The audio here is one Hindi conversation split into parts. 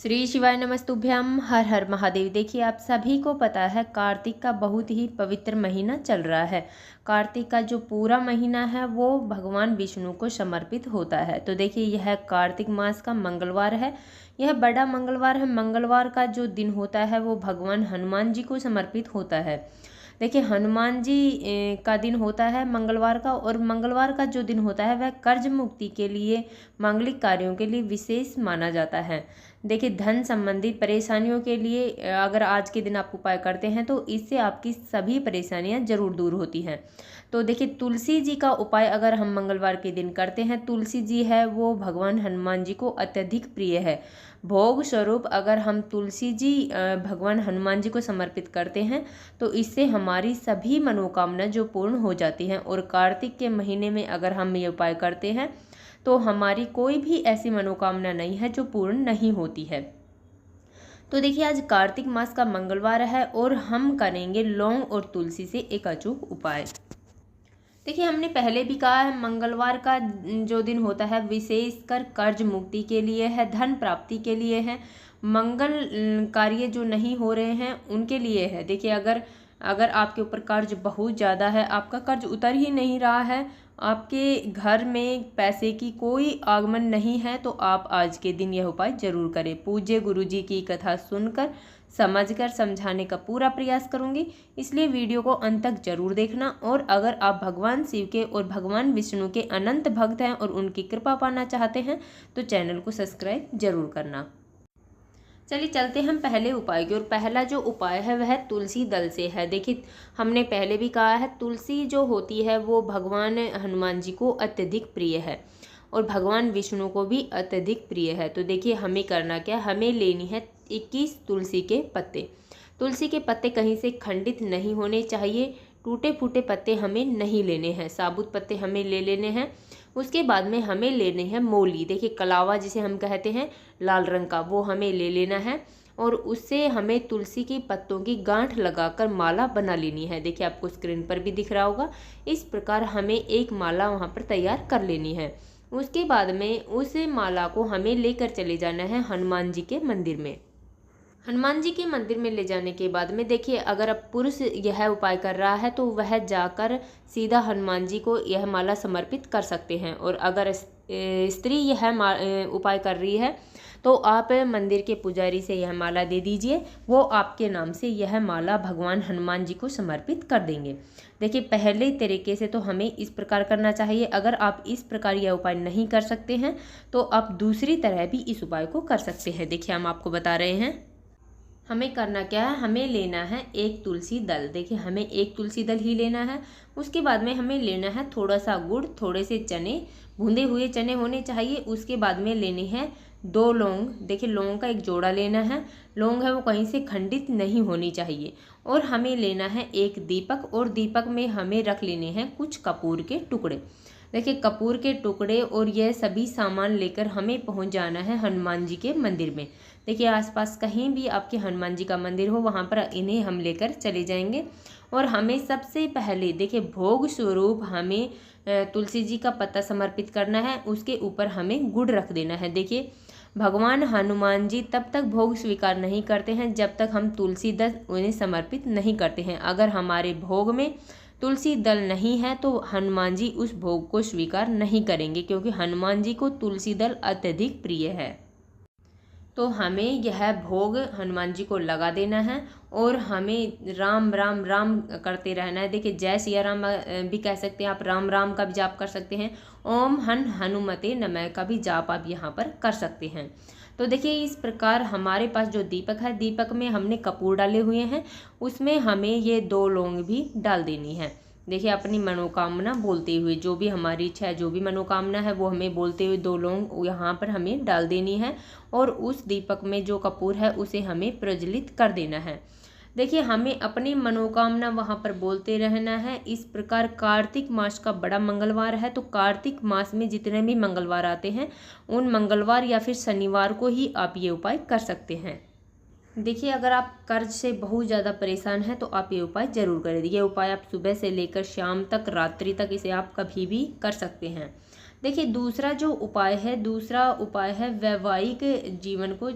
श्री शिवाय नमस्तुभ्यम। हर हर महादेव। देखिए, आप सभी को पता है कार्तिक का बहुत ही पवित्र महीना चल रहा है। कार्तिक का जो पूरा महीना है वो भगवान विष्णु को समर्पित होता है। तो देखिए, यह कार्तिक मास का मंगलवार है। यह बड़ा मंगलवार है। मंगलवार का जो दिन होता है वो भगवान हनुमान जी को समर्पित होता है। देखिए, हनुमान जी का दिन होता है मंगलवार का, और मंगलवार का जो दिन होता है वह कर्ज मुक्ति के लिए, मांगलिक कार्यों के लिए विशेष माना जाता है। देखिए, धन संबंधी परेशानियों के लिए अगर आज के दिन आप उपाय करते हैं तो इससे आपकी सभी परेशानियां जरूर दूर होती हैं। तो देखिए, तुलसी जी का उपाय अगर हम मंगलवार के दिन करते हैं, तुलसी जी है वो भगवान हनुमान जी को अत्यधिक प्रिय है। भोग स्वरूप अगर हम तुलसी जी भगवान हनुमान जी को समर्पित करते हैं तो इससे हमारी सभी मनोकामना जो पूर्ण हो जाती हैं। और कार्तिक के महीने में अगर हम ये उपाय करते हैं तो हमारी कोई भी ऐसी मनोकामना नहीं है जो पूर्ण नहीं होती है। तो देखिए, आज कार्तिक मास का मंगलवार है और हम करेंगे लौंग और तुलसी से एक अचूक उपाय। देखिए, हमने पहले भी कहा है मंगलवार का जो दिन होता है विशेषकर कर्ज मुक्ति के लिए है, धन प्राप्ति के लिए है, मंगल कार्य जो नहीं हो रहे हैं उनके लिए है। देखिए, अगर आपके ऊपर कर्ज बहुत ज़्यादा है, आपका कर्ज उतर ही नहीं रहा है, आपके घर में पैसे की कोई आगमन नहीं है, तो आप आज के दिन यह उपाय जरूर करें। पूज्य गुरु जी की कथा सुनकर समझकर समझाने का पूरा प्रयास करूंगी, इसलिए वीडियो को अंत तक जरूर देखना। और अगर आप भगवान शिव के और भगवान विष्णु के अनंत भक्त हैं और उनकी कृपा पाना चाहते हैं तो चैनल को सब्सक्राइब जरूर करना। चलिए चलते हम पहले उपाय की। और पहला जो उपाय है वह तुलसी दल से है। देखिए, हमने पहले भी कहा है तुलसी जो होती है वो भगवान हनुमान जी को अत्यधिक प्रिय है और भगवान विष्णु को भी अत्यधिक प्रिय है। तो देखिए, हमें करना क्या, हमें लेनी है 21 तुलसी के पत्ते। तुलसी के पत्ते कहीं से खंडित नहीं होने चाहिए, टूटे फूटे पत्ते हमें नहीं लेने हैं, साबुत पत्ते हमें ले लेने हैं। उसके बाद में हमें लेने हैं मोली। देखिए, कलावा जिसे हम कहते हैं लाल रंग का, वो हमें ले लेना है और उससे हमें तुलसी की पत्तों की गांठ लगाकर माला बना लेनी है। देखिए, आपको स्क्रीन पर भी दिख रहा होगा। इस प्रकार हमें एक माला वहाँ पर तैयार कर लेनी है। उसके बाद में उस माला को हमें लेकर चले जाना है हनुमान जी के मंदिर में। हनुमान जी के मंदिर में ले जाने के बाद में देखिए, अगर अब पुरुष यह उपाय कर रहा है तो वह जाकर सीधा हनुमान जी को यह माला समर्पित कर सकते हैं। और अगर स्त्री यह उपाय कर रही है तो आप मंदिर के पुजारी से यह माला दे दीजिए, वो आपके नाम से यह माला भगवान हनुमान जी को समर्पित कर देंगे। देखिए, पहले तरीके से तो हमें इस प्रकार करना चाहिए। अगर आप इस प्रकार यह उपाय नहीं कर सकते हैं तो आप दूसरी तरह भी इस उपाय को कर सकते हैं। देखिए, हम आपको बता रहे हैं। हमें करना क्या है, हमें लेना है एक तुलसी दल। देखिए, हमें एक तुलसी दल ही लेना है। उसके बाद में हमें लेना है थोड़ा सा गुड़, थोड़े से चने, भुने हुए चने होने चाहिए। उसके बाद में लेने हैं 2 लौंग। देखिए, लौंग का एक जोड़ा लेना है। लौंग है वो कहीं से खंडित नहीं होनी चाहिए। और हमें लेना है एक दीपक, और दीपक में हमें रख लेने हैं कुछ कपूर के टुकड़े। देखिए, कपूर के टुकड़े और यह सभी सामान लेकर हमें पहुंच जाना है हनुमान जी के मंदिर में। देखिए, आसपास कहीं भी आपके हनुमान जी का मंदिर हो वहां पर इन्हें हम लेकर चले जाएंगे। और हमें सबसे पहले देखिए भोग स्वरूप हमें तुलसी जी का पत्ता समर्पित करना है। उसके ऊपर हमें गुड़ रख देना है। देखिए, भगवान हनुमान जी तब तक भोग स्वीकार नहीं करते हैं जब तक हम तुलसी दल उन्हें समर्पित नहीं करते हैं। अगर हमारे भोग में तुलसी दल नहीं है तो हनुमान जी उस भोग को स्वीकार नहीं करेंगे, क्योंकि हनुमान जी को तुलसी दल अत्यधिक प्रिय है। तो हमें यह भोग हनुमान जी को लगा देना है और हमें राम राम राम करते रहना है। देखिए, जय सिया राम भी कह सकते हैं आप, राम राम का भी जाप कर सकते हैं, ओम हनुमते नमः का भी जाप आप यहाँ पर कर सकते हैं। तो देखिए, इस प्रकार हमारे पास जो दीपक है, दीपक में हमने कपूर डाले हुए हैं, उसमें हमें ये 2 लौंग भी डाल देनी है। देखिए, अपनी मनोकामना बोलते हुए, जो भी हमारी इच्छा है, जो भी मनोकामना है वो हमें बोलते हुए 2 लौंग यहाँ पर हमें डाल देनी है। और उस दीपक में जो कपूर है उसे हमें प्रज्वलित कर देना है। देखिए, हमें अपनी मनोकामना वहाँ पर बोलते रहना है। इस प्रकार कार्तिक मास का बड़ा मंगलवार है, तो कार्तिक मास में जितने भी मंगलवार आते हैं उन मंगलवार या फिर शनिवार को ही आप ये उपाय कर सकते हैं। देखिए, अगर आप कर्ज से बहुत ज़्यादा परेशान हैं तो आप ये उपाय ज़रूर करें। ये उपाय आप सुबह से लेकर शाम तक, रात्रि तक इसे आप कभी भी कर सकते हैं। देखिए दूसरा उपाय है वैवाहिक जीवन को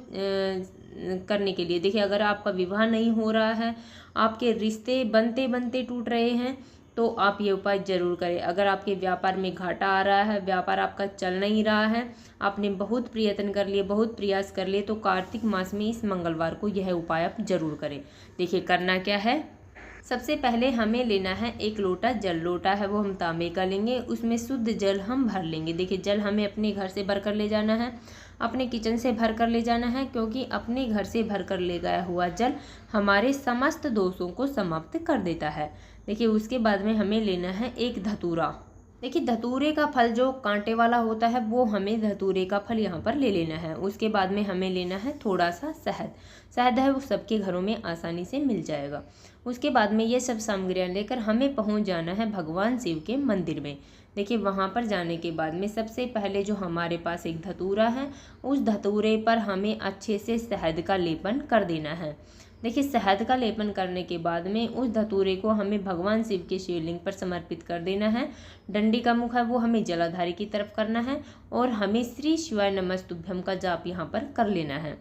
करने के लिए। देखिए अगर आपका विवाह नहीं हो रहा है, आपके रिश्ते बनते बनते टूट रहे हैं, तो आप ये उपाय जरूर करें। अगर आपके व्यापार में घाटा आ रहा है, व्यापार आपका चल नहीं रहा है, आपने बहुत प्रयत्न कर लिए, बहुत प्रयास कर लिए, तो कार्तिक मास में इस मंगलवार को यह उपाय आप जरूर करें। देखिए करना क्या है, सबसे पहले हमें लेना है एक लोटा जल। लोटा है वो हम तांबे का लेंगे, उसमें शुद्ध जल हम भर लेंगे। देखिए जल हमें अपने घर से भर कर ले जाना है, अपने किचन से भर कर ले जाना है, क्योंकि अपने घर से भर कर ले गया हुआ जल हमारे समस्त दोषों को समाप्त कर देता है। देखिए उसके बाद में हमें लेना है एक धतूरा। देखिए धतूरे का फल जो कांटे वाला होता है, वो हमें धतूरे का फल यहाँ पर ले लेना है। उसके बाद में हमें लेना है थोड़ा सा शहद। शहद है वो सबके घरों में आसानी से मिल जाएगा। उसके बाद में ये सब सामग्रियाँ लेकर हमें पहुँच जाना है भगवान शिव के मंदिर में। देखिए वहाँ पर जाने के बाद में सबसे पहले जो हमारे पास एक धतूरा है, उस धतूरे पर हमें अच्छे से शहद का लेपन कर देना है। देखिए शहद का लेपन करने के बाद में उस धतूरे को हमें भगवान शिव के शिवलिंग पर समर्पित कर देना है। डंडी का मुख है वो हमें जलाधारी की तरफ करना है और हमें श्री शिवाय नमस्तुभ्यम का जाप यहाँ पर कर लेना है।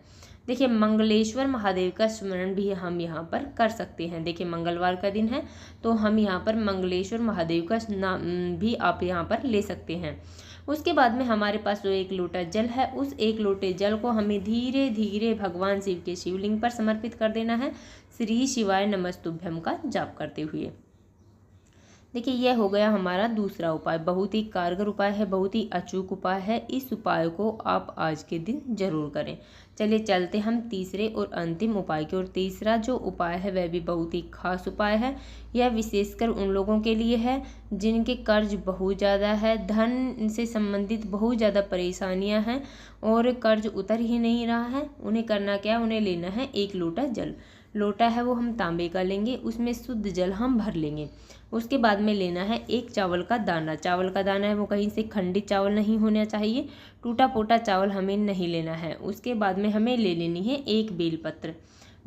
देखिए मंगलेश्वर महादेव का स्मरण भी हम यहाँ पर कर सकते हैं। देखिए मंगलवार का दिन है, तो हम यहाँ पर मंगलेश्वर महादेव का नाम भी आप यहाँ पर ले सकते हैं। उसके बाद में हमारे पास जो एक लोटा जल है, उस एक लोटे जल को हमें धीरे धीरे भगवान शिव के शिवलिंग पर समर्पित कर देना है, श्री शिवाय नमस्तुभ्यम का जाप करते हुए। देखिए यह हो गया हमारा दूसरा उपाय। बहुत ही कारगर उपाय है, बहुत ही अचूक उपाय है। इस उपाय को आप आज के दिन जरूर करें। चलिए चलते हम तीसरे और अंतिम उपाय की ओर। तीसरा जो उपाय है वह भी बहुत ही खास उपाय है। यह विशेषकर उन लोगों के लिए है जिनके कर्ज बहुत ज़्यादा है, धन से संबंधित बहुत ज़्यादा परेशानियां हैं और कर्ज उतर ही नहीं रहा है। उन्हें करना क्या, उन्हें लेना है एक लोटा जल। लोटा है वो हम तांबे का लेंगे, उसमें शुद्ध जल हम भर लेंगे। उसके बाद में लेना है एक चावल का दाना। चावल का दाना है वो कहीं से खंडित चावल नहीं होना चाहिए, टूटा पोटा चावल हमें नहीं लेना है। उसके बाद में हमें ले लेनी है एक बेलपत्र।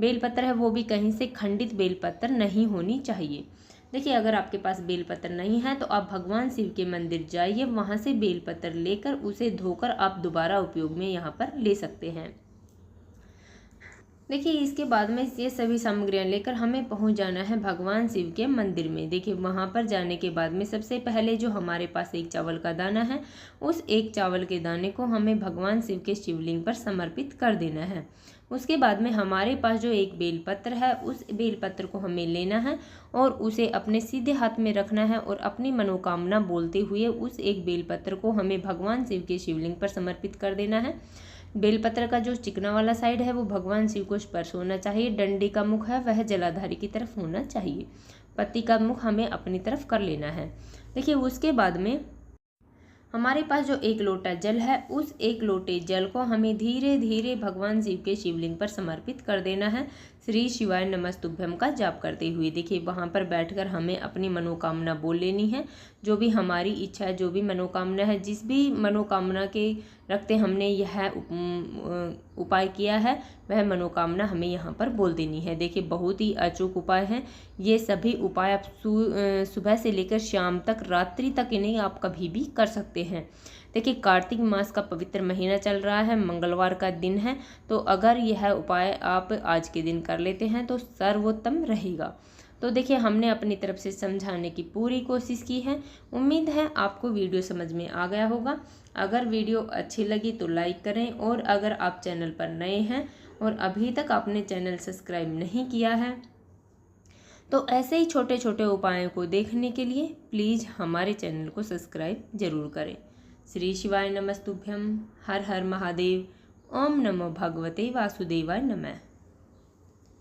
बेलपत्र है वो भी कहीं से खंडित बेलपत्र नहीं होनी चाहिए। देखिए अगर आपके पास बेलपत्र नहीं है तो आप भगवान शिव के मंदिर जाइए, वहाँ से बेलपत्र लेकर उसे धोकर आप दोबारा उपयोग में यहाँ पर ले सकते हैं। देखिए इसके बाद में ये सभी सामग्रियाँ लेकर हमें पहुंच जाना है भगवान शिव के मंदिर में। देखिए वहां पर जाने के बाद में सबसे पहले जो हमारे पास एक चावल का दाना है, उस एक चावल के दाने को हमें भगवान शिव के शिवलिंग पर समर्पित कर देना है। उसके बाद में हमारे पास जो एक बेलपत्र है, उस बेलपत्र को हमें लेना है और उसे अपने सीधे हाथ में रखना है और अपनी मनोकामना बोलते हुए उस एक बेलपत्र को हमें भगवान शिव के शिवलिंग पर समर्पित कर देना है। बेलपत्र का जो चिकना वाला साइड है वो भगवान शिव को स्पर्श होना चाहिए। डंडी का मुख है वह जलाधारी की तरफ होना चाहिए। पत्ती का मुख हमें अपनी तरफ कर लेना है। देखिए उसके बाद में हमारे पास जो एक लोटा जल है, उस एक लोटे जल को हमें धीरे धीरे भगवान शिव के शिवलिंग पर समर्पित कर देना है, श्री शिवाय नमस्तुभ्यम का जाप करते हुए। देखिए वहाँ पर बैठकर हमें अपनी मनोकामना बोल लेनी है। जो भी हमारी इच्छा है, जो भी मनोकामना है, जिस भी मनोकामना के रखते हमने यह उपाय किया है, वह मनोकामना हमें यहाँ पर बोल देनी है। देखिए बहुत ही अचूक उपाय हैं ये सभी उपाय। आप सुबह से लेकर शाम तक, रात्रि तक इन्हें आप कभी भी कर सकते हैं। देखिए कार्तिक मास का पवित्र महीना चल रहा है, मंगलवार का दिन है, तो अगर यह उपाय आप आज के दिन कर लेते हैं तो सर्वोत्तम रहेगा। तो देखिए हमने अपनी तरफ से समझाने की पूरी कोशिश की है। उम्मीद है आपको वीडियो समझ में आ गया होगा। अगर वीडियो अच्छी लगी तो लाइक करें, और अगर आप चैनल पर नए हैं और अभी तक आपने चैनल सब्सक्राइब नहीं किया है तो ऐसे ही छोटे छोटे उपायों को देखने के लिए प्लीज़ हमारे चैनल को सब्सक्राइब जरूर करें। श्री शिवाय नमस्तुभ्यम। हर हर महादेव। ओम नमो भगवते वासुदेवाय नमः।